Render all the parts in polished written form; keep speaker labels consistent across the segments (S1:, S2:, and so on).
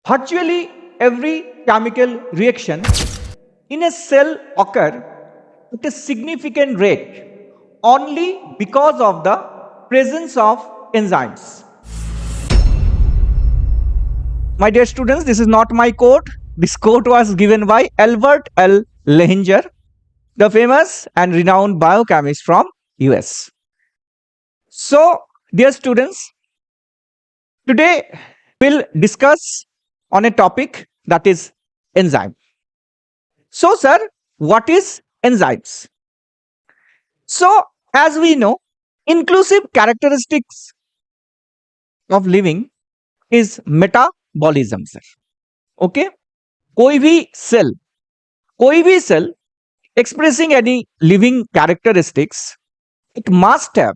S1: Virtually every chemical reaction in a cell occur at a significant rate only because of the presence of enzymes. My dear students, this is not my quote. This quote was given by Albert L. Lehinger, the famous and renowned biochemist from US. So, dear students, today we'll discuss on a topic that is enzyme. So, sir, what is enzymes? So, as we know, inclusive characteristics of living is metabolism, sir. Okay? कोई भी cell expressing any living characteristics, it must have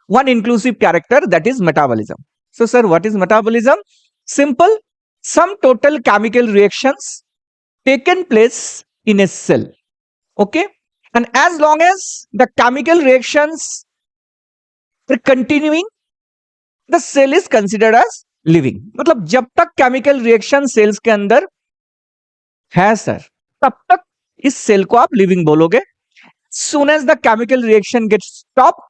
S1: one inclusive character, that is metabolism. So, sir, what is metabolism? Simple, some total chemical reactions taken place in a cell. Okay? And as long as the chemical reactions are continuing, the cell is considered as living. मतलब जब तक chemical reaction cells के अंदर है sir, तब तक इस cell को आप लिविंग बोलोगे. Soon as the chemical reaction gets stopped,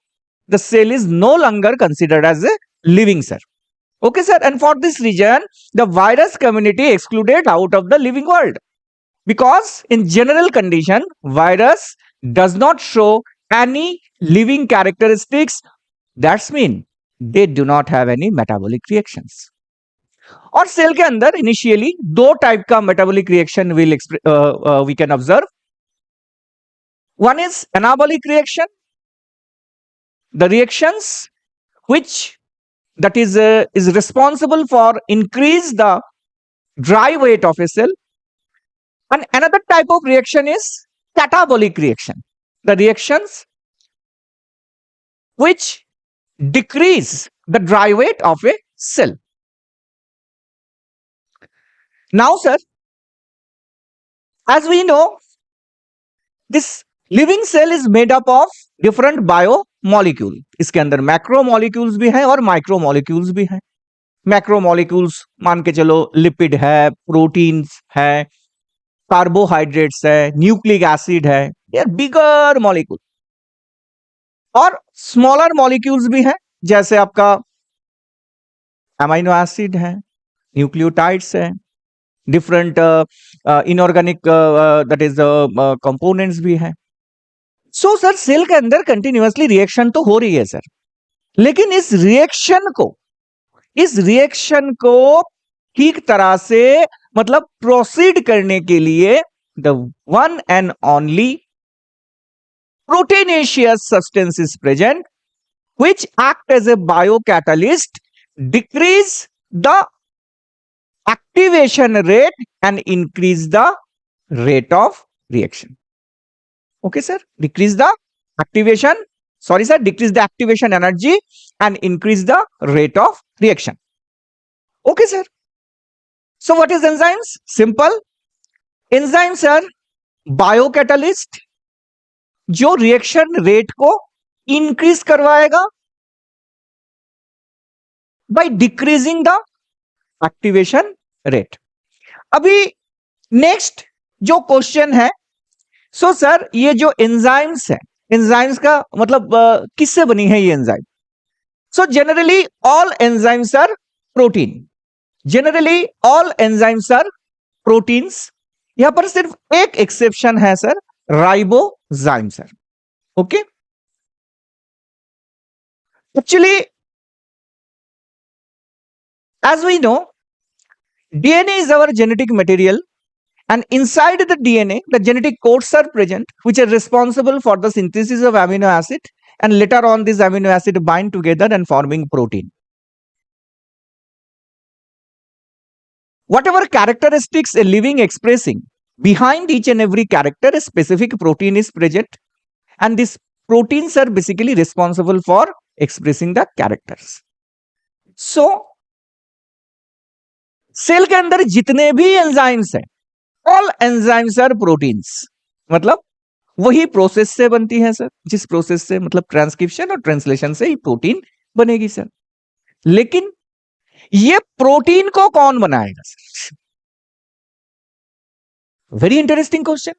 S1: the cell is no longer considered as a living, sir. Okay, sir. And for this reason, the virus community excluded out of the living world, because in general condition, virus does not show any living characteristics. That's mean they do not have any metabolic reactions. और cell के अंदर initially दो type का metabolic reaction we can observe. One is anabolic reaction, the reactions which that is responsible for increase the dry weight of a cell. And another type of reaction is catabolic reaction, the reactions which decrease the dry weight of a cell. Now, sir, as we know, this living cell is made up of different biomolecule. इसके अंदर macro molecules भी हैं और micro molecules भी हैं. Macro molecules मान के चलो लिपिड है, प्रोटीन्स है, कार्बोहाइड्रेट्स है, न्यूक्लिक एसिड है, दे आर बिगर मॉलिक्यूल. और स्मॉलर मॉलिक्यूल्स भी हैं, जैसे आपका अमाइनो एसिड है, न्यूक्लियोटाइड्स है, different inorganic that is components भी हैं. सो सर, सेल के अंदर कंटिन्यूअसली रिएक्शन तो हो रही है सर, लेकिन इस रिएक्शन को ठीक तरह से मतलब प्रोसीड करने के लिए the one and only proteinaceous substance is present which act as a biocatalyst, decrease the activation rate and increase the rate of reaction. Okay, sir. Decrease the activation energy and increase the rate of reaction. Okay, sir. So what is enzymes? Simple. Enzymes are biocatalyst जो reaction rate को increase करवाएगा by decreasing the activation rate. अभी next जो question है, so sir, ये जो enzymes है, enzymes का मतलब किससे बनी है ये enzyme? So generally all enzymes are protein. Generally all enzymes are proteins. यहां पर सिर्फ एक एक्सेप्शन है sir, ribozyme sir. Okay. Actually as we know, DNA is our genetic material, and inside the DNA the genetic codes are present which are responsible for the synthesis of amino acid, and later on this amino acid bind together and forming protein. Whatever characteristics a living expressing, behind each and every character a specific protein is present, and these proteins are basically responsible for expressing the characters. So cell के अंदर जितने भी enzymes हैं, all enzymes are proteins. मतलब वही process से बनती है सर, जिस प्रोसेस से मतलब ट्रांसक्रिप्शन और ट्रांसलेशन से ही प्रोटीन बनेगी सर. लेकिन ये प्रोटीन को कौन बनाएगा सर? Very interesting question.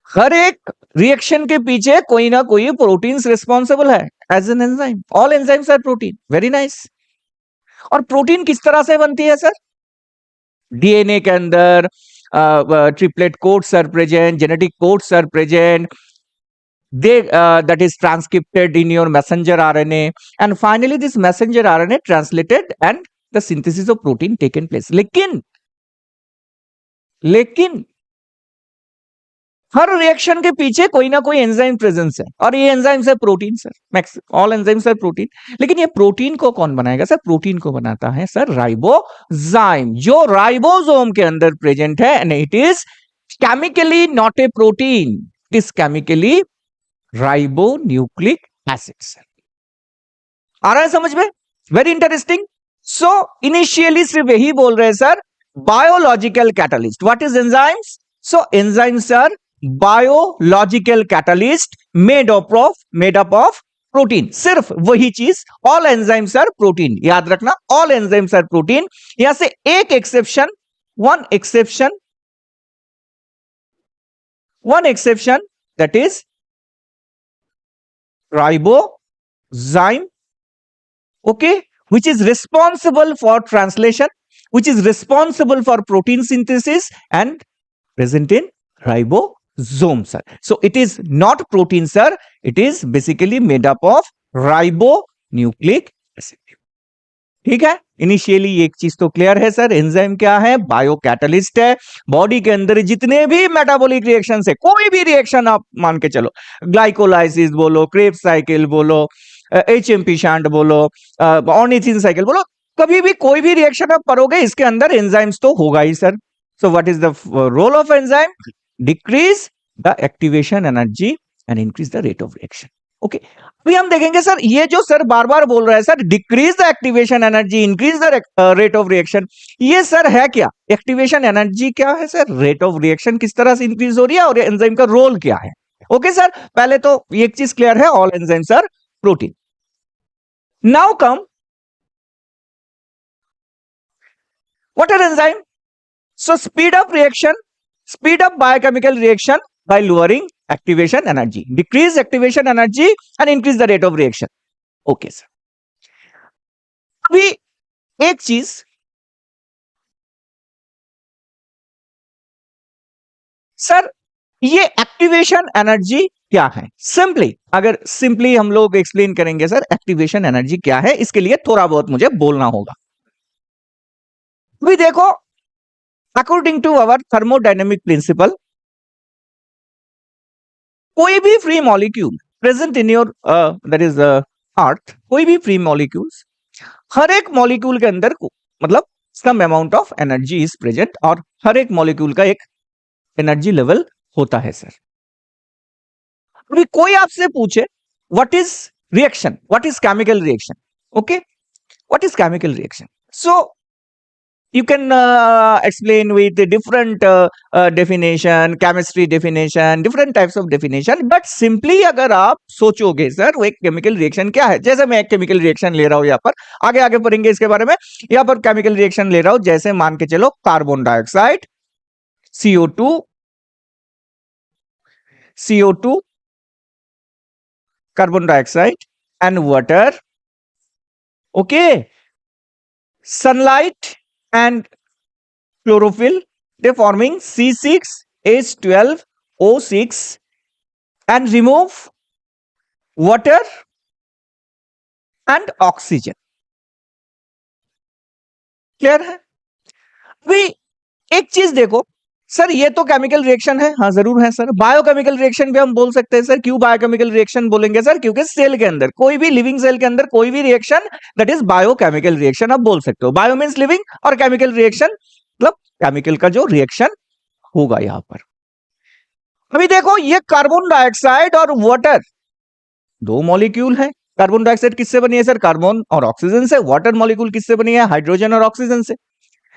S1: हर एक रिएक्शन के पीछे कोई ना कोई प्रोटीन्स रिस्पॉन्सिबल है as an enzyme. All enzymes are protein. Very nice. और प्रोटीन किस तरह से बनती है सर? डीएनए के अंदर triplet codes are present, genetic codes are present, they that is transcripted in your messenger RNA, and finally this messenger RNA translated and the synthesis of protein taken place। लेकिन हर reaction के पीछे कोई ना कोई enzyme presence है, और ये enzymes है protein sir. Max all enzymes are protein. लेकिन ये प्रोटीन को कौन बनाएगा सर? प्रोटीन को बनाता है सर राइबोजाइम, जो राइबोसोम के अंदर प्रेजेंट है, and it is chemically not a protein, it is chemically ribonucleic acid. आ रहा है समझ में? Very interesting. सो इनिशियली सिर्फ यही बोल रहे हैं sir, biological catalyst. What is enzymes? So enzymes are biological catalyst made up of protein. सिर्फ वही चीज, ऑल एंजाइम्स आर प्रोटीन। याद रखना, ऑल एंजाइम्स आर प्रोटीन। यहां से एक exception, one exception that is ribozyme, okay, which is responsible for translation, which is responsible for protein synthesis and present in ribosome sir। So it is not protein sir, it is basically made up of ribonucleic acid। ठीक है, initially एक चीज तो clear है sir, enzyme क्या है? Bio catalyst है। Body के अंदर जितने भी मेटाबॉलिक रिएक्शन है, कोई भी रिएक्शन आप मान के चलो, ग्लाइकोलाइसिस बोलो, क्रेब्स साइकिल बोलो, एचएमपी शंट बोलो, ऑर्निथिन साइकिल बोलो, कभी भी कोई भी रिएक्शन आप करोगे, इसके अंदर एंजाइम्स तो होगा ही sir. So what is the role of enzyme? Decrease the activation energy and increase the rate of reaction. Okay, अभी हम देखेंगे सर, ये जो सर बार बार बोल रहा है sir, decrease the activation energy, increase the rate of reaction, ये sir है क्या? एक्टिवेशन एनर्जी क्या है सर? रेट ऑफ रिएक्शन किस तरह से इंक्रीज हो रही है, और एंजाइम का रोल क्या है? ओके सर, पहले तो एक चीज क्लियर है, all enzymes are protein. Now come, what are enzyme? So speed up reaction, speed up biochemical reaction by lowering activation energy, decrease activation energy and increase the rate of reaction। okay sir, अभी एक चीज, sir ये activation energy क्या है? Simply, अगर simply हम लोग explain करेंगे सर, एक्टिवेशन एनर्जी क्या है, इसके लिए थोड़ा बहुत मुझे बोलना होगा। अभी देखो, according to our thermodynamic principle, कोई भी free molecule present in your that is earth, कोई भी फ्री मॉलिक्यूल्स, हर एक मॉलिक्यूल के अंदर मतलब some amount of energy is present, और हर एक मॉलिक्यूल का एक एनर्जी लेवल होता है सर। अभी कोई आपसे पूछे what is reaction, what is chemical reaction, okay, what is chemical reaction? So you can explain with different definition, chemistry definition, different types of definition, but simply अगर आप सोचोगे सर, वो एक केमिकल रिएक्शन क्या है, जैसे मैं एक केमिकल रिएक्शन ले रहा हूं, यहाँ पर आगे पढ़ेंगे इसके बारे में। यहाँ पर केमिकल रिएक्शन ले रहा हूं, जैसे मान के चलो carbon dioxide, CO2, carbon dioxide and water, okay, sunlight and chlorophyll, they forming C6H12O6 and remove water and oxygen। Clear है? अभी एक चीज देखो सर, ये तो केमिकल रिएक्शन है, हाँ जरूर है सर। बायोकेमिकल रिएक्शन भी हम बोल सकते हैं सर। क्यों बायोकेमिकल रिएक्शन बोलेंगे सर? क्योंकि सेल के अंदर, कोई भी लिविंग सेल के अंदर कोई भी reaction, that is biochemical reaction आप बोल सकते हो। बायो मींस लिविंग, और केमिकल रिएक्शन मतलब केमिकल का जो रिएक्शन होगा यहां पर। अभी देखो, ये कार्बन डाइऑक्साइड और वाटर दो मॉलिक्यूल है। कार्बन डाइऑक्साइड किससे बनी है सर? कार्बन और ऑक्सीजन से। वाटर मॉलिक्यूल किससे बनी है? हाइड्रोजन और ऑक्सीजन से।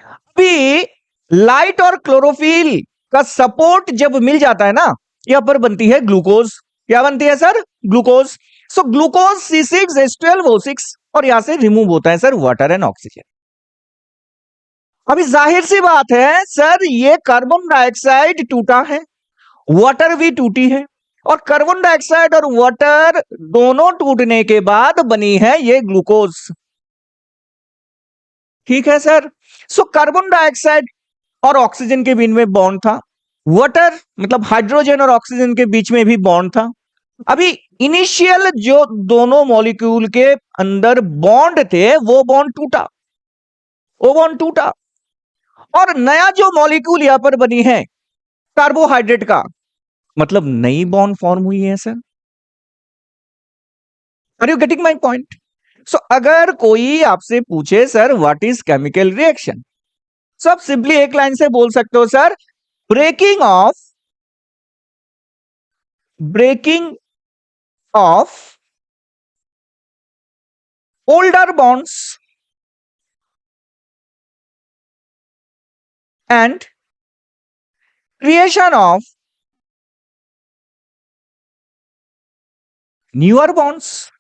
S1: अभी लाइट और क्लोरोफिल का सपोर्ट जब मिल जाता है ना, यहां पर बनती है ग्लूकोज। क्या बनती है sir? Glucose. So glucose C6H12O6, और यहां से रिमूव होता है सर वाटर एंड ऑक्सीजन। अभी जाहिर सी बात है सर, ये कार्बन डाइऑक्साइड टूटा है, वाटर भी टूटी है, और कार्बन डाइऑक्साइड और वाटर दोनों टूटने के बाद बनी है ये ग्लूकोज। ठीक है सर। सो कार्बन डाइऑक्साइड और ऑक्सीजन के बीच में बॉन्ड था, वाटर मतलब हाइड्रोजन और ऑक्सीजन के बीच में भी बॉन्ड था। अभी इनिशियल जो दोनों मॉलिक्यूल के अंदर बॉन्ड थे वो बॉन्ड टूटा, वो बॉन्ड टूटा, और नया जो मॉलिक्यूल यहां पर बनी है कार्बोहाइड्रेट का, मतलब नई बॉन्ड फॉर्म हुई है sir. Are you getting my point? So अगर कोई आपसे पूछे sir what is chemical reaction, so आप सिंपली एक लाइन से बोल सकते हो sir, breaking off older bonds and creation of newer bonds।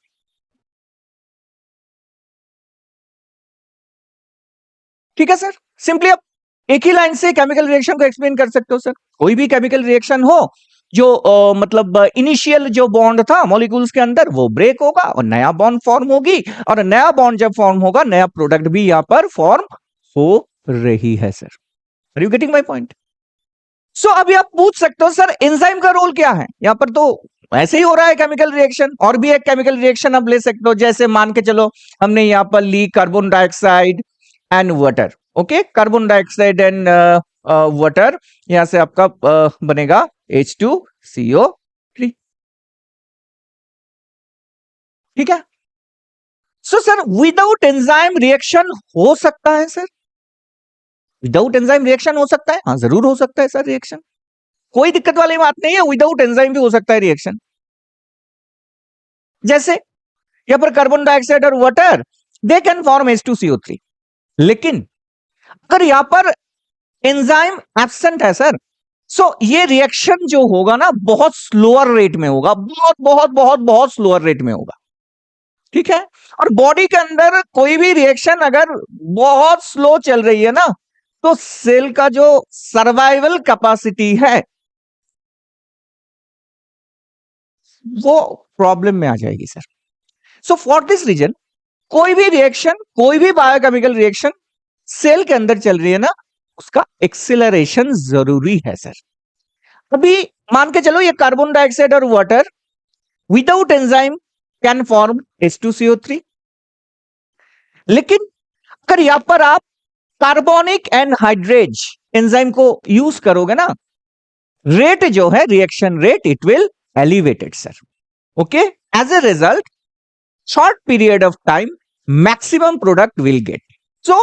S1: ठीक है सर, सिंपली आप एक ही लाइन से केमिकल रिएक्शन को एक्सप्लेन कर सकते हो सर। कोई भी केमिकल रिएक्शन हो जो मतलब इनिशियल जो बॉन्ड था मॉलिक्यूल्स के अंदर वो ब्रेक होगा और नया बॉन्ड फॉर्म होगी, और नया बॉन्ड जब फॉर्म होगा नया प्रोडक्ट भी यहां पर फॉर्म हो रही है sir. Are you getting my point? So अभी आप पूछ सकते हो सर एंजाइम का रोल क्या है यहां पर, तो ऐसे ही हो रहा है केमिकल रिएक्शन। और भी एक केमिकल रिएक्शन आप ले सकते हो, जैसे मान के चलो हमने यहां पर ली carbon dioxide and water. Okay, carbon dioxide and water, यहां से आपका बनेगा H2CO3। ठीक है। So sir without enzyme reaction हो सकता है सर? विदाउट एंजाइम रिएक्शन हो सकता है, हाँ जरूर हो सकता है सर रिएक्शन, कोई दिक्कत वाली बात नहीं है, विदाउट एंजाइम भी हो सकता है रिएक्शन। जैसे यहां पर कार्बन डाइऑक्साइड और water they can form H2CO3, लेकिन अगर यहां पर एंजाइम एब्सेंट है सर, सो ये रिएक्शन जो होगा ना बहुत स्लोअर रेट में होगा, बहुत बहुत बहुत बहुत स्लोअर रेट में होगा। ठीक है। और बॉडी के अंदर कोई भी रिएक्शन अगर बहुत स्लो चल रही है ना, तो सेल का जो सर्वाइवल कैपेसिटी है वो प्रॉब्लम में आ जाएगी sir. So for this reason कोई भी रिएक्शन, कोई भी बायोकेमिकल रिएक्शन सेल के अंदर चल रही है ना, उसका एक्सेलरेशन जरूरी है सर। अभी मान के चलो ये कार्बन डाइऑक्साइड और water without enzyme can form H2CO3, लेकिन अगर यहां पर आप कार्बोनिक एनहाइड्रेज एंजाइम को यूज करोगे ना, रेट जो है reaction rate it will elevated sir. Okay, as a result short period of time maximum product will get। So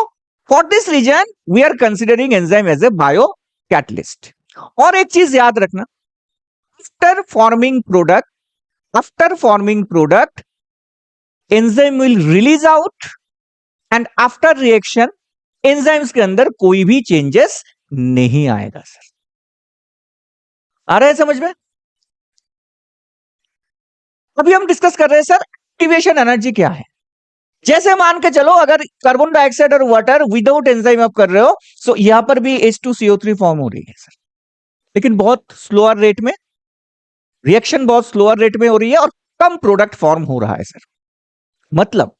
S1: for this reason we are considering enzyme as a biocatalyst। और एक चीज याद रखना, after forming product enzyme will release out and after reaction enzymes के अंदर कोई भी changes नहीं आएगा सर। आ रहा है समझ में? अभी हम डिस्कस कर रहे हैं सर एक्टिवेशन एनर्जी क्या है। जैसे मान के चलो अगर कार्बन डाइऑक्साइड और वाटर विदाउट एंजाइम आप कर रहे हो, सो यहां पर भी H2CO3 फॉर्म हो रही है सर, लेकिन बहुत स्लोअर रेट में, रिएक्शन बहुत स्लोअर रेट में हो रही है और कम प्रोडक्ट फॉर्म हो रहा है सर। मतलब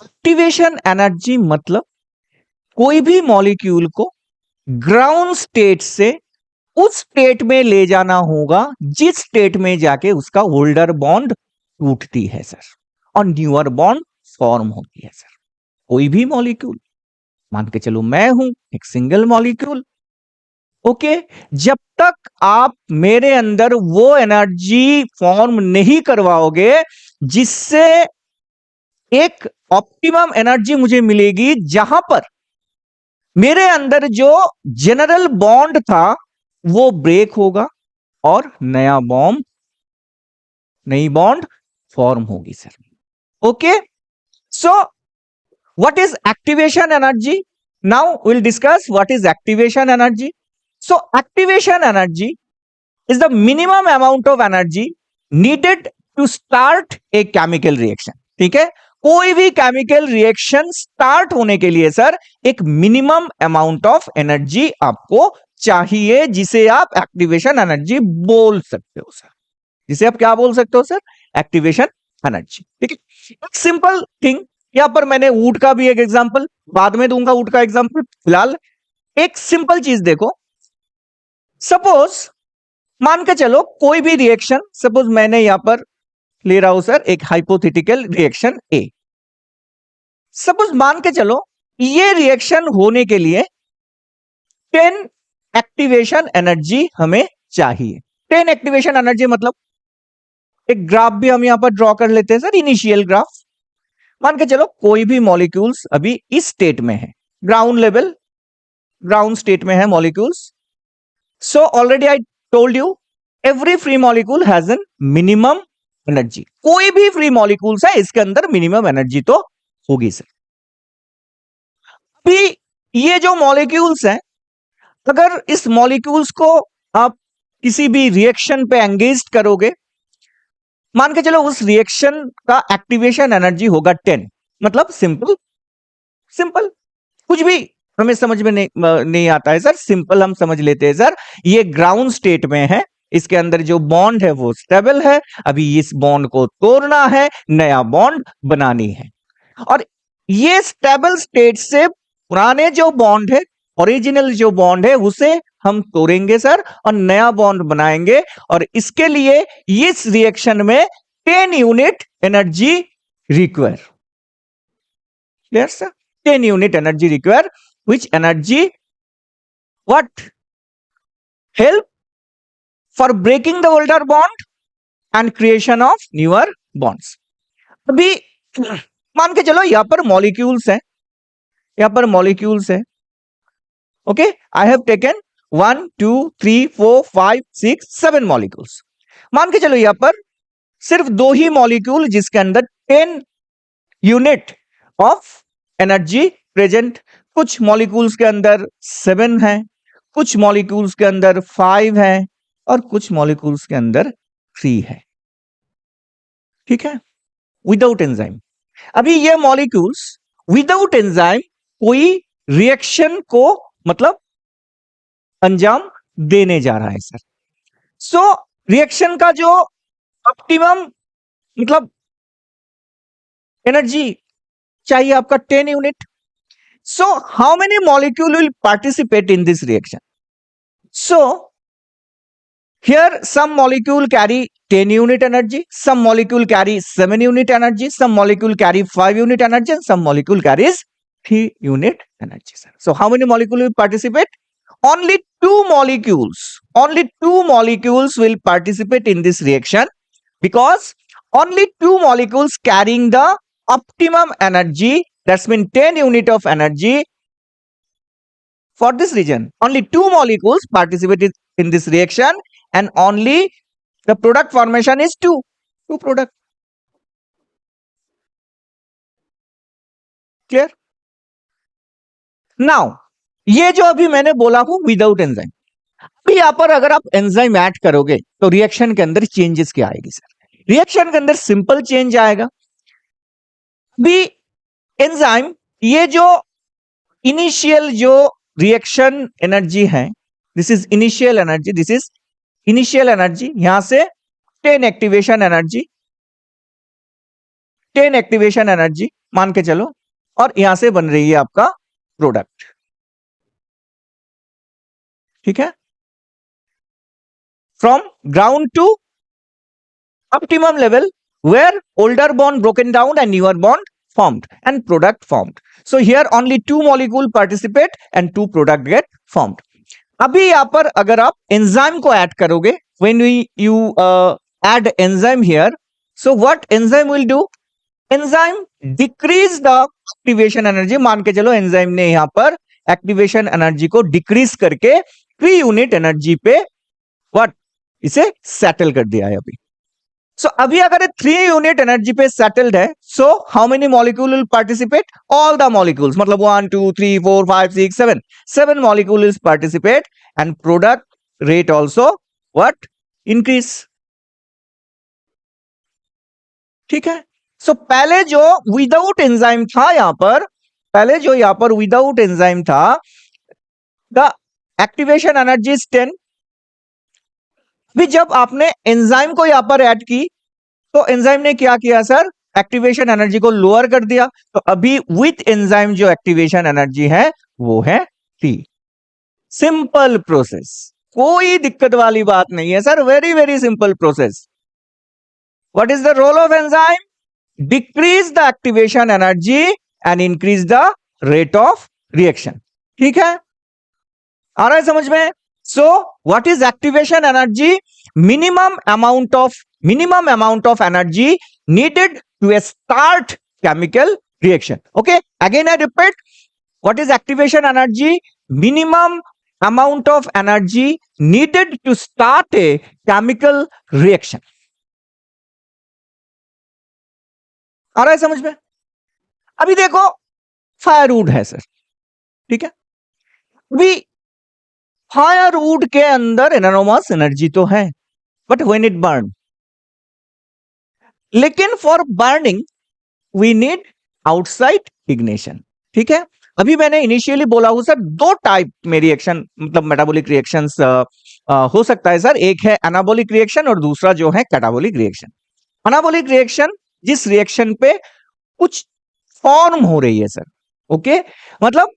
S1: एक्टिवेशन एनर्जी मतलब कोई भी मॉलिक्यूल को ग्राउंड स्टेट से उस स्टेट में ले जाना होगा जिस स्टेट में जाके उसका ओल्डर बॉन्ड टूटती है सर और न्यूअर बॉन्ड फॉर्म होती है सर। कोई भी मॉलिक्यूल, मान के चलो मैं हूं एक सिंगल मॉलिक्यूल, ओके, जब तक आप मेरे अंदर वो एनर्जी फॉर्म नहीं करवाओगे जिससे एक ऑप्टिमम एनर्जी मुझे मिलेगी, जहां पर मेरे अंदर जो जनरल बॉन्ड था वो ब्रेक होगा और नई बॉन्ड फॉर्म होगी sir. Okay, so what is activation energy? Now will discuss what is activation energy. So activation energy is the minimum amount of energy needed to start a chemical reaction. ठीक है, कोई भी chemical reaction start होने के लिए sir एक minimum amount of energy आपको चाहिए, जिसे आप एक्टिवेशन एनर्जी बोल सकते हो सर। जिसे आप क्या बोल सकते हो सर? Activation energy. ठीक है, एक सिंपल थिंग, यहां पर मैंने वुड का भी एक एग्जांपल बाद में दूंगा, वुड का एग्जांपल, फिलहाल एक सिंपल चीज देखो। सपोज मान के चलो कोई भी रिएक्शन, सपोज मैंने यहां पर ले रहा हूं सर एक हाइपोथेटिकल रिएक्शन ए। सपोज मान के चलो ये रिएक्शन होने के लिए 10 एक्टिवेशन एनर्जी हमें चाहिए। 10 एक्टिवेशन एनर्जी मतलब एक ग्राफ भी हम यहां पर ड्रॉ कर लेते हैं सर, इनिशियल ग्राफ। मान के चलो कोई भी मॉलिक्यूल्स अभी इस स्टेट में है, ग्राउंड लेवल, ग्राउंड स्टेट में है molecules. So already I told you every free molecule has an minimum energy. कोई भी फ्री मॉलिक्यूल्स है इसके अंदर मिनिमम एनर्जी तो होगी सर। अभी ये जो मॉलिक्यूल्स हैं, अगर इस मॉलिक्यूल्स को आप किसी भी रिएक्शन पे एंगेज करोगे, मान के चलो उस रिएक्शन का एक्टिवेशन एनर्जी होगा 10, मतलब सिंपल सिंपल, कुछ भी हमें समझ में नहीं आता है सर, सिंपल हम समझ लेते हैं सर। ये ग्राउंड स्टेट में है, इसके अंदर जो बॉन्ड है वो स्टेबल है, अभी इस बॉन्ड को तोड़ना है, नया बॉन्ड बनानी है। और ये स्टेबल स्टेट से पुराने जो बॉन्ड है, ओरिजिनल जो बॉन्ड है, उसे हम तोड़ेंगे सर और नया बॉन्ड बनाएंगे। और इसके लिए इस रिएक्शन में 10 unit energy require. Clear sir? 10 unit energy require, which energy what help for breaking the older bond and creation of newer bonds। अभी मान के चलो यहां पर मॉलिक्यूल्स है, यहां पर मॉलिक्यूल्स है, okay, I have taken 1 2 3 4 5 6 7 molecules. मान के चलो यहां पर सिर्फ दो ही मॉलिक्यूल जिसके अंदर 10 यूनिट ऑफ एनर्जी प्रेजेंट, कुछ मॉलिक्यूल्स के अंदर 7 है, कुछ मॉलिक्यूल्स के अंदर 5 है और कुछ मॉलिक्यूल्स के अंदर 3 है। ठीक है, विदाउट एंजाइम। अभी ये मॉलिक्यूल्स विदाउट एंजाइम कोई रिएक्शन को मतलब अंजाम देने जा रहा है सर। सो रिएक्शन का जो ऑप्टिमम मतलब एनर्जी चाहिए आपका 10 unit. So how many molecule will participate in this reaction? So here some molecule carry 10 unit energy, some molecule carry 7 unit energy, some molecule carry 5 unit energy, and some molecule carries 3 unit energy, sir. So how many molecule will participate? Only two molecules will participate in this reaction, because only two molecules carrying the optimum energy, that's mean 10 unit of energy for this region. Only two molecules participate in this reaction, and only the product formation is two product. Clear? Now ये जो अभी मैंने बोला हूं without enzyme, अभी यहां पर अगर आप एंजाइम ऐड करोगे तो रिएक्शन के अंदर चेंजेस क्या आएगी सर? रिएक्शन के अंदर सिंपल चेंज आएगा। भी एंजाइम ये जो इनिशियल जो रिएक्शन एनर्जी है, this is initial energy, this is initial energy, यहां से 10 एक्टिवेशन एनर्जी, 10 एक्टिवेशन एनर्जी मान के चलो, और यहां से बन रही है आपका प्रोडक्ट। ठीक है, from ground to optimum level where older bond broken down and newer bond formed and product formed. So here only two molecule participate and two product get formed. अभी यहां पर अगर आप एंजाइम को ऐड करोगे, when you add enzyme here, so what enzyme will do? Enzyme decrease the activation energy। मान के चलो एंजाइम ने यहां पर एक्टिवेशन एनर्जी को डिक्रीज करके 3 यूनिट एनर्जी पे व्हाट इसे सेटल कर दिया है अभी। सो अभी अगर 3 यूनिट एनर्जी पे सेटल्ड है, so how many molecule will participate? All the molecules, मतलब 1 2 3 4 5 6 7 molecule will participate and product rate also what? Increase. ठीक है, सो पहले जो विदाउट एंजाइम था यहां पर, पहले जो यहां पर विदाउट एंजाइम था, द एक्टिवेशन एनर्जी इज 10। भी जब आपने एंजाइम को यहां पर ऐड की तो एंजाइम ने क्या किया सर, एक्टिवेशन एनर्जी को लोअर कर दिया। तो अभी विथ एंजाइम जो एक्टिवेशन एनर्जी है वो है टी। सिंपल प्रोसेस, कोई दिक्कत वाली बात नहीं है sir, very very simple process. What is the role of enzyme? Decrease the activation energy and increase the rate of reaction. ठीक है, आ रहा है समझ में? So what is activation energy? Minimum amount of energy needed to start chemical reaction. Okay, again I repeat, what is activation energy? Minimum amount of energy needed to start a chemical reaction. आ रहा है समझ में? अभी देखो firewood है sir, ठीक है, अभी फायरवुड के अंदर एनर्मस एनर्जी तो है, बट व्हेन इट बर्न, लेकिन for burning we need outside ignition. ठीक है, अभी मैंने इनिशियली बोला हूं सर, दो टाइप में रिएक्शन मतलब मेटाबॉलिक रिएक्शंस हो सकता है सर, एक है एनाबॉलिक रिएक्शन और दूसरा जो है कैटाबॉलिक रिएक्शन। एनाबॉलिक रिएक्शन जिस रिएक्शन पे कुछ फॉर्म हो रही है सर, ओके, मतलब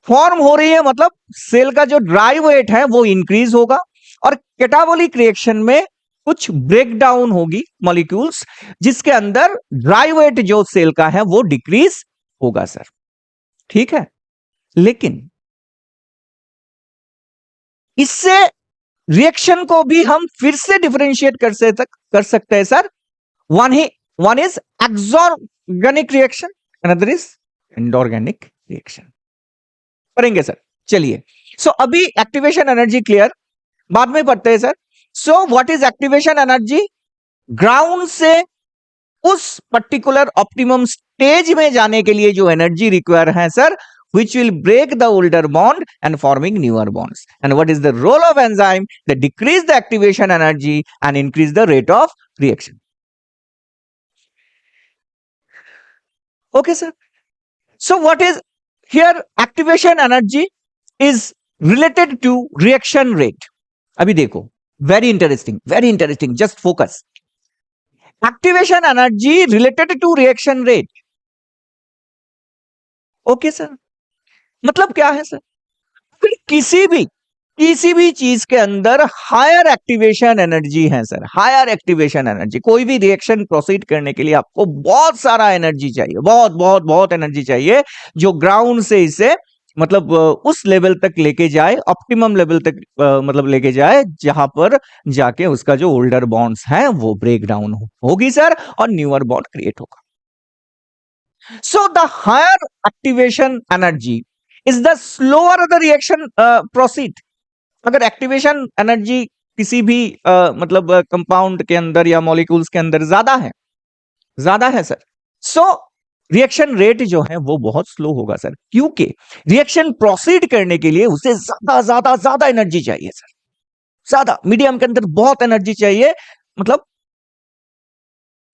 S1: फॉर्म हो रही है, मतलब सेल का जो ड्राई वेट है वो इंक्रीज होगा, और कैटाबॉलिक रिएक्शन में कुछ ब्रेकडाउन होगी मॉलिक्यूल्स, जिसके अंदर ड्राई वेट जो सेल का है वो डिक्रीज होगा सर। ठीक है, लेकिन इससे रिएक्शन को भी हम फिर से डिफरेंशिएट कर सकते हैं sir. One is exorganic reaction, another is endorganic reaction. करेंगे सर, चलिए। सो अभी एक्टिवेशन एनर्जी क्लियर, बाद में पढ़ते हैं sir. So what is activation energy? Ground से उस पर्टिकुलर ऑप्टिमम स्टेज में जाने के लिए जो एनर्जी रिक्वायर है sir, which will break the older bond and forming newer bonds. And what is the role of enzyme? They decrease the activation energy and increase the rate of reaction. Okay sir, so what is here? Activation energy is related to reaction rate. अभी देखो, very interesting, just focus. Activation energy related to reaction rate. Okay sir, मतलब क्या है sir? फिर किसी भी चीज के अंदर हायर एक्टिवेशन एनर्जी है सर, हायर एक्टिवेशन एनर्जी। कोई भी रिएक्शन प्रोसीड करने के लिए आपको बहुत सारा एनर्जी चाहिए, बहुत एनर्जी चाहिए, जो ग्राउंड से इसे मतलब उस लेवल तक लेके जाए, ऑप्टिमम लेवल तक मतलब लेके जाए, जहां पर जाके उसका जो ओल्डर बॉन्ड्स हैं वो ब्रेक डाउन होगी सर, और न्यूअर बॉन्ड क्रिएट होगा। So the higher activation energy is the slower the reaction proceed. अगर एक्टिवेशन एनर्जी किसी भी मतलब कंपाउंड के अंदर या मॉलिक्यूल्स के अंदर ज्यादा है सर, सो रिएक्शन रेट जो है वो बहुत स्लो होगा सर, क्योंकि रिएक्शन प्रोसीड करने के लिए उसे ज्यादा एनर्जी चाहिए सर, ज्यादा, मीडियम के अंदर बहुत एनर्जी चाहिए, मतलब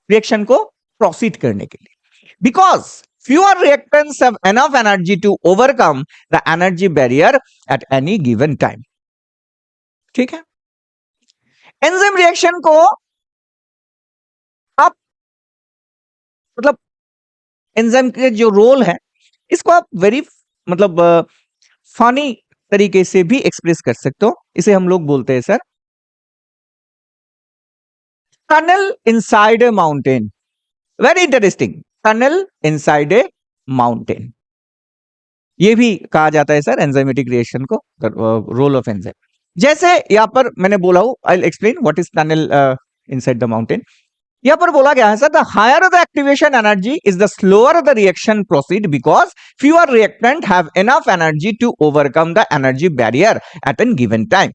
S1: रिएक्शन को प्रोसीड करने के लिए, because fewer reactants have enough energy to overcome the energy barrier at any given time. ठीक है, एंजाइम रिएक्शन को आप मतलब एंजाइम के जो रोल है इसको आप वेरी मतलब फनी तरीके से भी एक्सप्रेस कर सकते हो। इसे हम लोग बोलते हैं sir tunnel inside a mountain. Very interesting, tunnel inside a mountain, ये भी कहा जाता है सर एंजाइमेटिक रिएक्शन को, रोल ऑफ एंजाइम। जैसे यहां पर मैंने बोला हूं, I will explain what is tunnel inside the mountain. यहां पर बोला गया है sir the higher the activation energy is the slower the reaction proceed, because fewer reactant have enough energy to overcome the energy barrier eight an given time.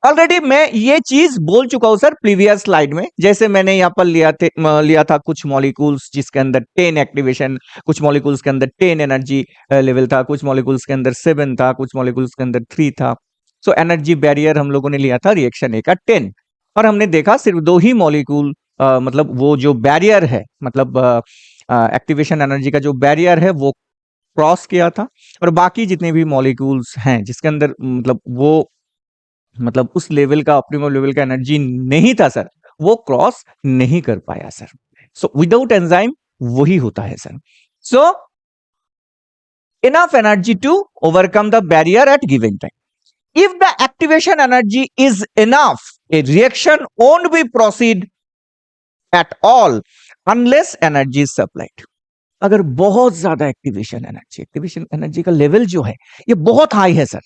S1: Already मैं ये चीज बोल चुका हूं सर प्रीवियस स्लाइड में, जैसे मैंने यहाँ पर लिया था कुछ मॉलिक्यूल्स जिसके अंदर 10 एक्टिवेशन, कुछ मॉलिक्यूल्स के अंदर 10 एनर्जी लेवल था, कुछ मॉलिक्यूल्स के अंदर 7 था, कुछ मॉलिक्यूल्स के अंदर 3 था। सो एनर्जी बैरियर हम लोगों ने लिया था रिएक्शन ए का 10, और हमने देखा सिर्फ 2 ही मॉलिक्यूल मतलब वो जो बैरियर है, मतलब एक्टिवेशन एनर्जी का जो बैरियर है वो क्रॉस किया था, और बाकी जितने भी मॉलिक्यूल्स हैं जिसके अंदर मतलब वो मतलब उस लेवल का, ऑप्टिमम लेवल का एनर्जी नहीं था सर, वो क्रॉस नहीं कर पाया सर। सो विदाउट एंजाइम वही होता है sir. So enough energy to overcome the barrier at given time. If the activation energy is enough, a reaction won't be proceed at all unless energy is supplied. अगर बहुत ज्यादा activation energy का level जो है ये बहुत high है sir,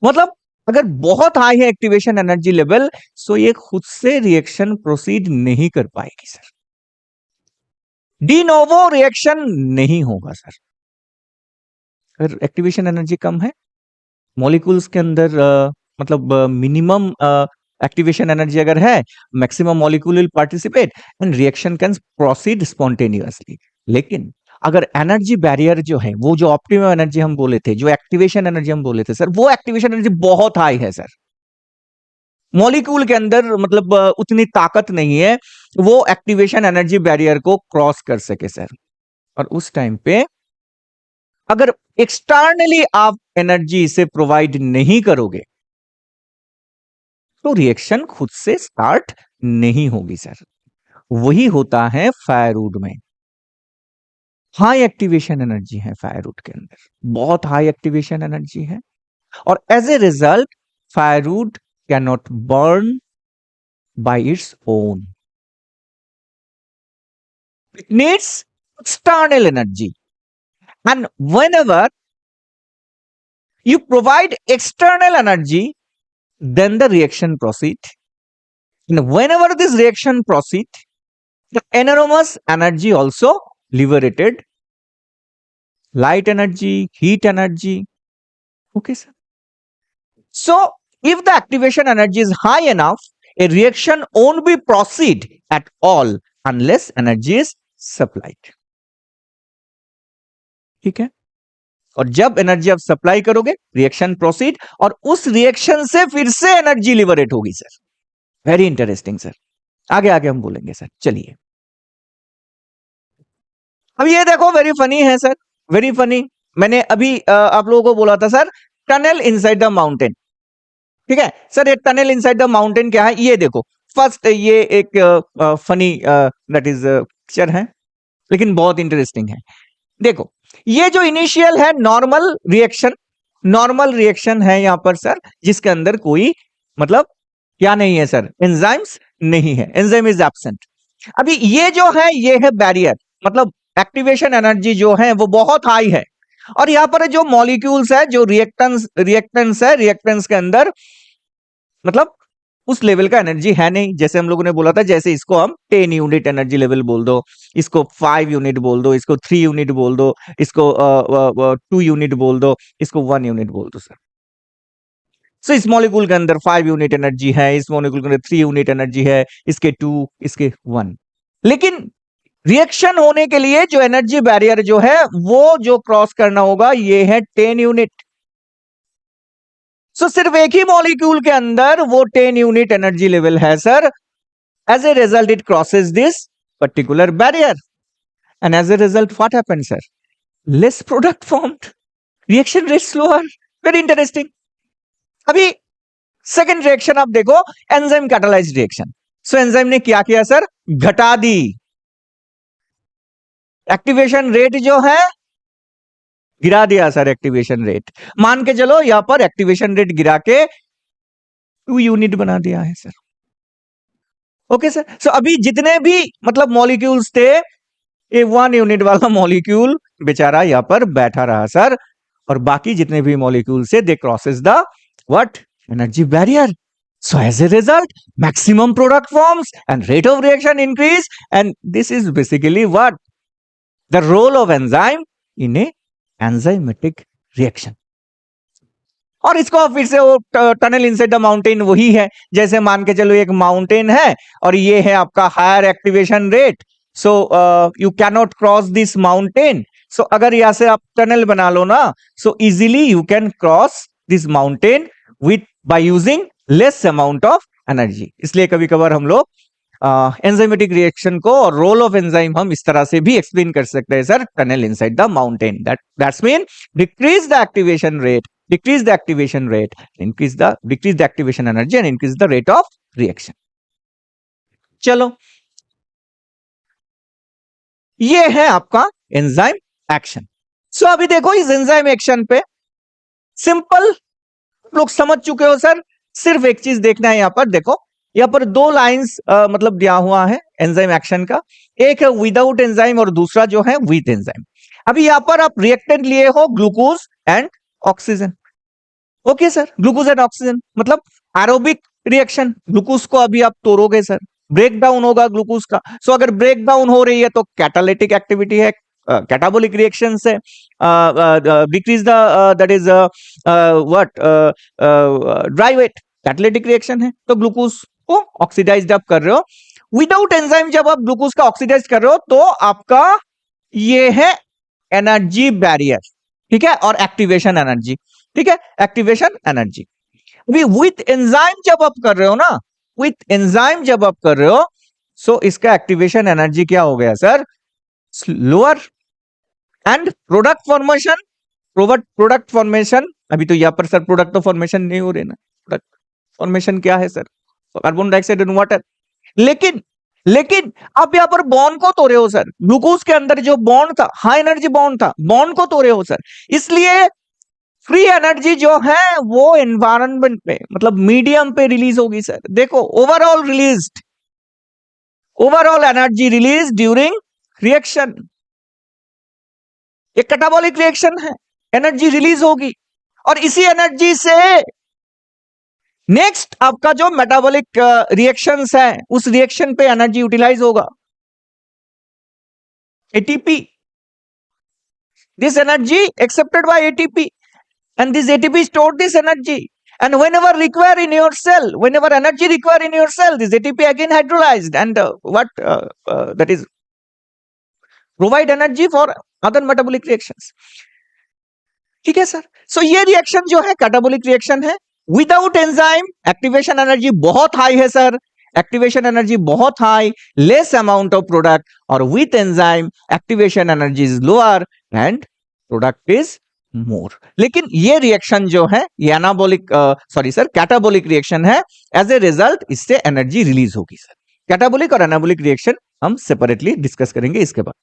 S1: मतलब अगर बहुत हाई है एक्टिवेशन एनर्जी लेवल, सो ये खुद से रिएक्शन प्रोसीड नहीं कर पाएगी सर, डी नोवो रिएक्शन नहीं होगा सर। अगर एक्टिवेशन एनर्जी कम है, मॉलिक्यूल्स के अंदर मतलब मिनिमम एक्टिवेशन एनर्जी अगर है, maximum molecule will participate and reaction can proceed spontaneously. लेकिन अगर एनर्जी बैरियर जो है, वो जो ऑप्टिमम एनर्जी हम बोले थे, जो एक्टिवेशन एनर्जी हम बोले थे सर, वो एक्टिवेशन एनर्जी बहुत हाई है सर, मॉलिक्यूल के अंदर मतलब उतनी ताकत नहीं है वो एक्टिवेशन एनर्जी बैरियर को क्रॉस कर सके सर। और उस टाइम पे अगर एक्सटर्नली आप एनर्जी इसे प्रोवाइड नहीं करोगे तो रिएक्शन खुद से स्टार्ट नहीं होगी सर। वही होता है फायरवुड में, हाई एक्टिवेशन एनर्जी है फायरवुड के अंदर, बहुत हाई एक्टिवेशन एनर्जी है, और as a result firewood can not burn by its own, it needs external energy, and whenever you provide external energy, then the reaction proceed, and whenever this reaction proceed, the enormous energy also liberated, light energy, heat energy. Okay sir, so if the activation energy is high enough, a reaction won't be proceed at all unless energy is supplied. ठीक है, और जब energy आप supply करोगे reaction proceed, और उस reaction से फिर से एनर्जी लिबरेट होगी सर। वेरी इंटरेस्टिंग सर, आगे आगे हम बोलेंगे सर। चलिए अब ये देखो, वेरी फनी है सर, वेरी फनी। मैंने अभी आप लोगों को बोला था sir tunnel inside the mountain, ठीक है सर। ये टनल इनसाइड द माउंटेन क्या है, ये देखो फर्स्ट, ये एक फनी दैट इज पिक्चर है, लेकिन बहुत इंटरेस्टिंग है। देखो ये जो इनिशियल है नॉर्मल रिएक्शन है यहां पर सर, जिसके अंदर कोई मतलब क्या नहीं है सर, एंजाइम्स नहीं है, एंजाइम इज एब्सेंट। अभी ये जो है ये है बैरियर, मतलब एक्टिवेशन एनर्जी जो है वो बहुत हाई है, और यहां पर जो मॉलिक्यूल्स है, जो रिएक्टेंस है, रिएक्टेंस के अंदर मतलब उस लेवल का एनर्जी है नहीं। जैसे हम लोगों ने बोला था, जैसे इसको हम 10 यूनिट एनर्जी लेवल बोल दो, इसको 5 यूनिट बोल दो, इसको 3 यूनिट बोल दो, इसको 2 यूनिट बोल दो, इसको 1 यूनिट बोल दो सर। सो इस मॉलिक्यूल के अंदर 5 यूनिट एनर्जी है, इस मॉलिक्यूल के अंदर 3 यूनिट एनर्जी है, इसके 2, इसके 1। लेकिन रिएक्शन होने के लिए जो एनर्जी बैरियर जो है वो जो क्रॉस करना होगा ये है 10 यूनिट। सो सिर्फ एक ही मॉलिक्यूल के अंदर वो 10 यूनिट एनर्जी लेवल है sir. As a result it crosses this particular barrier, and as a result what happens sir, less product formed, reaction rate slower. Very interesting. अभी सेकंड रिएक्शन आप देखो, enzyme catalysed reaction. So enzyme ने क्या किया sir, घटा दी activation rate जो है, गिरा दिया सर एक्टिवेशन रेट। मान के चलो यहां पर एक्टिवेशन रेट गिरा के 2 यूनिट बना दिया है सर। Okay sir. सो अभी जितने भी मतलब मॉलिक्यूल्स थे, ये 1 यूनिट वाला मॉलिक्यूल बेचारा यहां पर बैठा रहा सर, और बाकी जितने भी मॉलिक्यूल से they crosses the what, energy barrier. So as a result, maximum product forms and rate of reaction increase, and this is basically what the role of enzyme in a enzymatic reaction. और इसको फिर से वो tunnel inside the mountain वही है, जैसे मान के चलो एक माउंटेन है और ये है आपका higher activation rate, so you can not cross this mountain. So अगर यहां से आप टनल बना लो ना, so easily you can cross this mountain with by using less amount of energy. इसलिए कभी कभार हम लोग एंजाइमेटिक रिएक्शन को और रोल ऑफ एंजाइम हम इस तरह से भी एक्सप्लेन कर सकते हैं sir, tunnel inside the mountain, that's mean decrease the activation rate, decrease the activation rate, decrease the activation energy and increase the rate of reaction. चलो, ये है आपका एंजाइम एक्शन. सो अभी देखो इस एंजाइम एक्शन पे सिंपल लोग समझ चुके हो सर. सिर्फ एक चीज देखना है यहां पर, देखो यहां पर दो लाइंस मतलब दिया हुआ है एंजाइम एक्शन का. एक है विदाउट एंजाइम और दूसरा जो है विद एंजाइम. अभी यहां पर आप रिएक्टेंट लिए हो glucose and oxygen. Okay sir, glucose and oxygen मतलब एरोबिक रिएक्शन. ग्लूकोज को अभी आप तोड़ोगे सर, ब्रेक डाउन होगा ग्लूकोज का. सो अगर ब्रेक डाउन हो रही है तो कैटालिटिक एक्टिविटी है, कैटाबोलिक रिएक्शन से decrease the that is what dry weight, catalytic reaction है. तो ग्लूकोज को ऑक्सीडाइज्ड आप कर रहे हो. विदाउट एंजाइम जब आप ग्लूकोज का ऑक्सीडाइज कर रहे हो तो आपका ये है एनर्जी बैरियर, ठीक है, और एक्टिवेशन एनर्जी, ठीक है, एक्टिवेशन एनर्जी. अभी विथ एंजाइम जब आप कर रहे हो ना, विथ एंजाइम जब आप कर रहे हो, सो इसका एक्टिवेशन एनर्जी क्या हो गया sir, lower. And product formation, product formation, अभी तो यहां पर सर प्रोडक्ट तो फॉर्मेशन नहीं हो रही ना. प्रोडक्ट फॉर्मेशन क्या है sir, carbon dioxide and water. लेकिन आप यहां पर बॉन्ड को तोड़े हो सर. ग्लूकोज के अंदर जो बॉन्ड था, हाई एनर्जी बॉन्ड था, बॉन्ड को तोड़े हो सर. इसलिए फ्री एनर्जी जो है वो एनवायरनमेंट पे मतलब मीडियम पे रिलीज होगी सर. देखो overall energy release during reaction. एक कैटाबॉलिक रिएक्शन है, एनर्जी रिलीज होगी और इसी एनर्जी से नेक्स्ट आपका जो मेटाबॉलिक रिएक्शंस है उस रिएक्शन पे एनर्जी यूटिलाइज होगा, ATP. This energy accepted by ATP and this ATP stored this energy, and whenever require in your cell, whenever energy require in your cell, this ATP again hydrolyzed and that is provide energy for other metabolic reactions. ठीक है sir. सो ये reaction जो है catabolic reaction है. Without enzyme activation energy बहुत high है सर, activation energy बहुत high, less amount of product. और with enzyme activation energy is lower and product is more. लेकिन ये रिएक्शन जो है ये anabolic sorry sir catabolic reaction है. एज ए रिजल्ट इससे एनर्जी रिलीज होगी सर. कैटाबोलिक और एनाबोलिक रिएक्शन हम सेपरेटली डिस्कस करेंगे इसके बाद.